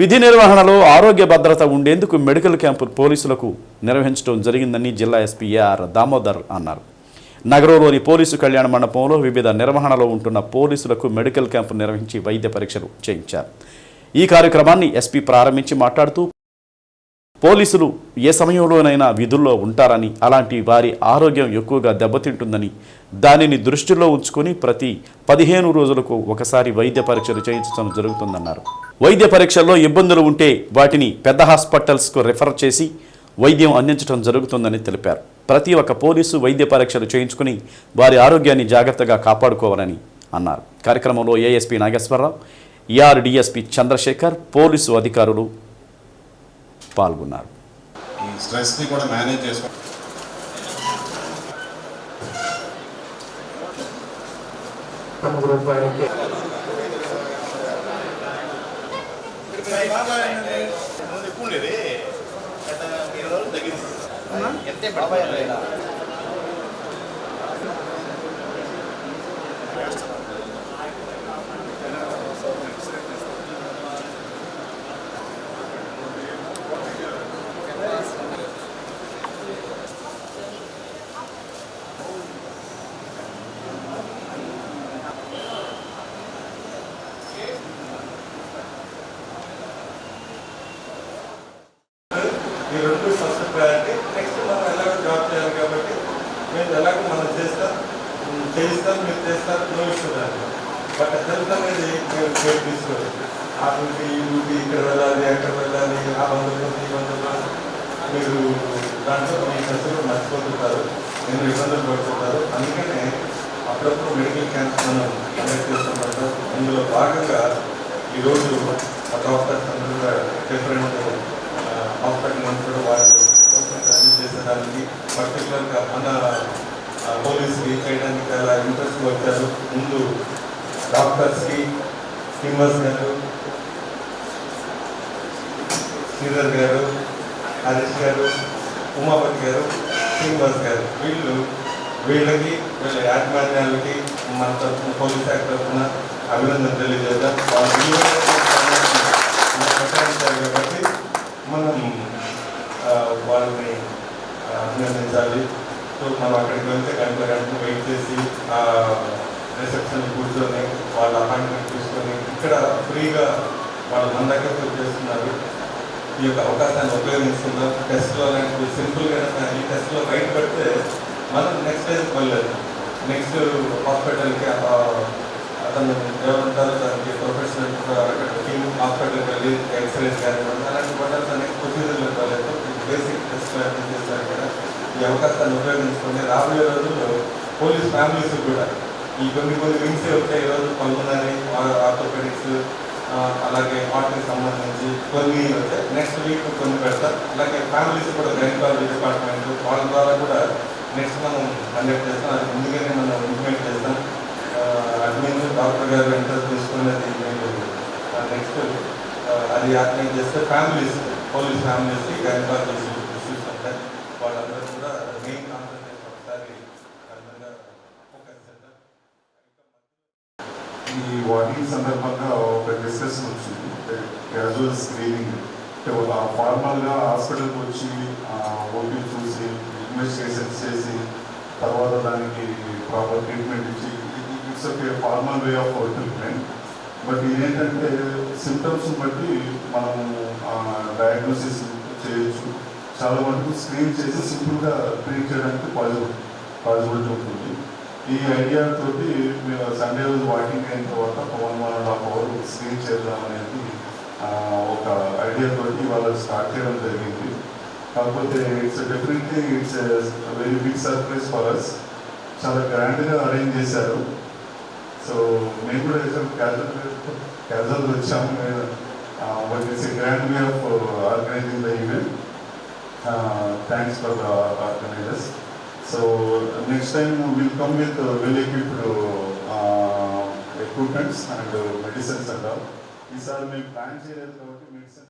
విధి నిర్వహణలో ఆరోగ్య భద్రత ఉండేందుకు మెడికల్ క్యాంపు పోలీసులకు నిర్వహించడం జరిగిందని జిల్లా ఎస్పీ ఏఆర్ దామోదర్ అన్నారు. నగరంలోని పోలీసు కళ్యాణ మండపంలో వివిధ నిర్వహణలో ఉంటున్న పోలీసులకు మెడికల్ క్యాంపు నిర్వహించి వైద్య పరీక్షలు చేయించారు. ఈ కార్యక్రమాన్ని ఎస్పీ ప్రారంభించి మాట్లాడుతూ పోలీసులు ఏ సమయంలోనైనా విధుల్లో ఉంటారని, అలాంటి వారి ఆరోగ్యం ఎక్కువగా దెబ్బతింటుందని, దానిని దృష్టిలో ఉంచుకొని ప్రతి 15 రోజులకు ఒకసారి వైద్య పరీక్షలు చేయించడం జరుగుతుందన్నారు. వైద్య పరీక్షల్లో ఇబ్బందులు ఉంటే వాటిని పెద్ద హాస్పిటల్స్కు రిఫర్ చేసి వైద్యం అందించడం జరుగుతుందని తెలిపారు. ప్రతి ఒక్క పోలీసు వైద్య పరీక్షలు చేయించుకుని వారి ఆరోగ్యాన్ని జాగ్రత్తగా కాపాడుకోవాలని అన్నారు. కార్యక్రమంలో ASP Nageswararao, AR DSP Chandrasekhar, police అధికారులు పాల్గొన్నారు. ఈ స్ట్రెస్ని కూడా మేనేజ్ చేసుకో ఈ రెండు ఫస్ట్ ప్రయారిటీ. నెక్స్ట్ మనం ఎలాగో జాబ్ చేయాలి కాబట్టి మేము ఎలాగో మనం చేయిస్తాం, మీరు చేస్తారు, నో ఇష్యూ దాన్ని. బట్ హెల్త్ అనేది మేము కేర్ తీసుకోవాలి. ఆ డ్యూటీ ఈ డ్యూటీ, ఇక్కడ వెళ్ళాలి, అక్కడ వెళ్ళాలి, ఆ బంధువులు ఈ బంధువులు మీరు దాంట్లో మీ ఖర్చులు మర్చిపోతుంటారు, నేను ఇబ్బందులు పడుతుంటారు. అందుకనే అప్పుడప్పుడు మెడికల్ క్యాంప్స్ మనం కండక్ట్ చేస్తుంటాం. ఇందులో భాగంగా ఈరోజు డాక్టర్స్ అందరూ డిఫరెంట్ హాస్పిటల్ కూడా వాళ్ళు అడ్మిట్ చేసేదానికి పర్టికులర్గా మన పోలీస్కి చేయడానికి చాలా ఇంట్రెస్ట్ వచ్చారు. ముందు డాక్టర్స్కి శ్రీనివాస్ గారు, శ్రీధర్ గారు, హరీష్ గారు, ఉమాపతి గారు, శ్రీనివాస్ గారు, వీళ్ళకి వీళ్ళ యాజమాన్యాలకి మన తరఫున పోలీస్ శాఖ తరఫున అభినందన తెలియజేద్దాం. వాళ్ళు కాబట్టి మనం వాళ్ళని అభినందించాలి. సో మనం అక్కడికి వెళ్తే గంటలు వెయిట్ చేసి రిసెప్షన్ కూర్చొని వాళ్ళ అపాయింట్మెంట్ తీసుకొని ఇక్కడ ఫ్రీగా వాళ్ళు మన దగ్గరకు వచ్చేస్తున్నారు. ఈ యొక్క అవకాశాన్ని ఉపయోగించుకుందాం. టెస్ట్లో అలాంటివి సింపుల్గా ఈ టెస్ట్లో బయటపడితే మనం నెక్స్ట్ డేకి వెళ్ళలేదు. నెక్స్ట్ హాస్పిటల్కి అతను ఎవరుంటారో దానికి ప్రొఫెషనల్ అక్కడ టీమ్ హాస్పిటల్కి వెళ్ళి ఎక్స్రేస్ కానివ్వండి అలాంటి పడాల్సి అనేక ప్రొసీజర్లు కాలేదు. బేసిక్ టెస్ట్ చేస్తారు కదా. ఈ అవకాశాన్ని ఉపయోగించుకొని రాబోయే రోజుల్లో పోలీస్ ఫ్యామిలీస్ కూడా ఈ కొన్ని వింగ్సే వచ్చాయి. ఈరోజు పల్మనరీ, ఆర్థోపెడిక్స్, అలాగే హార్ట్కి సంబంధించి కొన్ని వచ్చాయి. నెక్స్ట్ వీక్ కొన్ని పెడతారు. అలాగే ఫ్యామిలీస్ కూడా గైనకాలజీ డిపార్ట్మెంట్ వాళ్ళ ద్వారా కూడా నెక్స్ట్ మనం కండక్ట్ చేస్తాం. అది ముందుగానే మనం ఇంప్లిమెంట్ చేస్తాం. అడ్మిన్ డాక్టర్ గారు ఇంట్రెస్ట్ తీసుకునేది మీరు నెక్స్ట్ అది ఆర్గనైజ్ చేస్తే ఫ్యామిలీస్, పోలీస్ ఫ్యామిలీస్కి గైనకాలజీ ఇష్యూస్ ఉంటాయి. వాళ్ళందరూ కూడా మెయిన్ కాన్సన్ట్రేషన్ ఒకసారి ఫోకస్ చేద్దాం. ఈ వాకింగ్ సందర్భంగా ఒక డిస్కషన్ వచ్చింది. క్యాజువల్ స్క్రీనింగ్ ఫార్మల్గా హాస్పిటల్కి వచ్చి ఓపీ చూసి ఇన్వెస్టిగేషన్స్ చేసి తర్వాత దానికి ప్రాపర్ ట్రీట్మెంట్ ఇచ్చి it's okay formal way of treatment. But ఇదేంటంటే సిమ్టమ్స్ బట్టి మనం డయాగ్నోసిస్ చేయొచ్చు. చాలా మటుకు స్క్రీన్ చేసి సింపుల్గా ట్రీట్ చేయడానికి పాసిబిలిటీ ఉంటుంది. ఈ ఐడియా తోటి మేము సండే రోజు వాకింగ్ అయిన తర్వాత 1.5 hours స్క్రీన్ చేద్దాం అనేది ఒక ఐడియా తోటి వాళ్ళు స్టార్ట్ చేయడం జరిగింది. కాకపోతే definitely it's very big surprise for us. చాలా గ్రాండ్గా అరేంజ్ చేశారు. సో మేము కూడా క్యాజువల్ వచ్చాము. But it's a grand way of organising the event. Thanks for the organisers. So next time we'll come with well-equipped equipments and medicines and all. These are my plan.